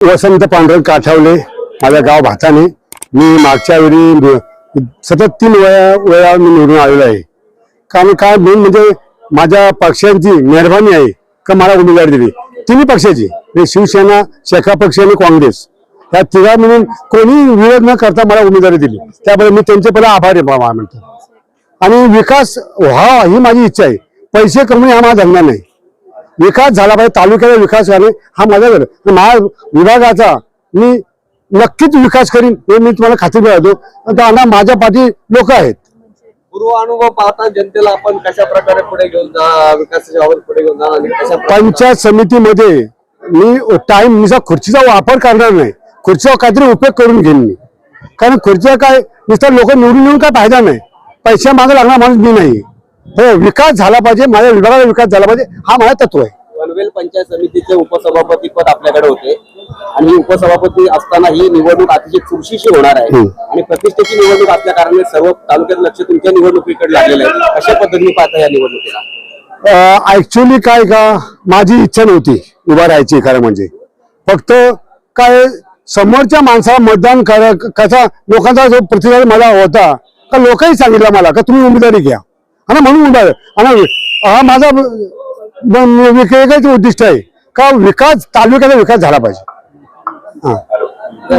वसंत पांडुरंग काठवले, माझं गाव भाताने. मी मागच्या वेळी सतत 3 वेळा मी निवडून आलेलो आहे. कारण काय मेन म्हणजे माझ्या पक्षांची मेहरबानी आहे का मला उमेदवारी दिली. तिन्ही पक्षाची म्हणजे शिवसेना, शेका पक्ष आणि काँग्रेस या तिघा मिळून कोणी विरोध न करता मला उमेदवारी दिली. त्यामुळे मी त्यांचे पहिला आभारी म्हणतो. आणि विकास व्हावा ही माझी इच्छा आहे. पैसे कमवणे हा माझा धंदा नाही. विकास झाला पाहिजे, तालुक्याचा विकास झाला हा माझा माझ्या विभागाचा मी नक्कीच विकास करीन हे मी तुम्हाला खात्री देतो. आता माझ्या पाठी लोक आहेत. पूर्व अनुभव पाहता जनतेला आपण कशा प्रकारे पुढे घेऊन जा, विकासाच्या बाबत पुढे घेऊन जा आणि कशा पंचायत समितीमध्ये मी टाइम निसा खुर्चीचा वापर करणार नाही. खुर्चीचा काहीतरी उपयोग करून घेईन मी. कारण खुर्चीचा काय नुसतं लोक निवडून येऊन काय फायदा नाही. पैसा मागे लागणार माणूस मी नाही. विकास झाला पाहिजे, माझ्या विभागाचा विकास झाला पाहिजे हा माझा तत्व आहे. पनवेल पंचायत समितीचे उपसभापती पद आपल्याकडे होते आणि उपसभापती असताना ही निवडणूक अतिशय चुरशीची होणार आहे आणि प्रतिष्ठेची निवडणूक असल्या कारणाने सर्व तालुक्यात लक्ष तुमच्या निवडणुकीकडे लागलेलं आहे. कशा पद्धतीने पाहता या निवडणुकीला? ऍक्च्युअली काय का माझी इच्छा नव्हती उभा राहायची. खरं म्हणजे फक्त काय समोरच्या माणसाला मतदान कसा लोकांचा जो प्रतिसाद मला होता का लोकही सांगितलं मला का तुम्ही उमेदवारी घ्या आणि म्हणून उभा. आणि हा माझा एकच उद्दिष्ट आहे का विकास, तालुक्याचा विकास झाला पाहिजे.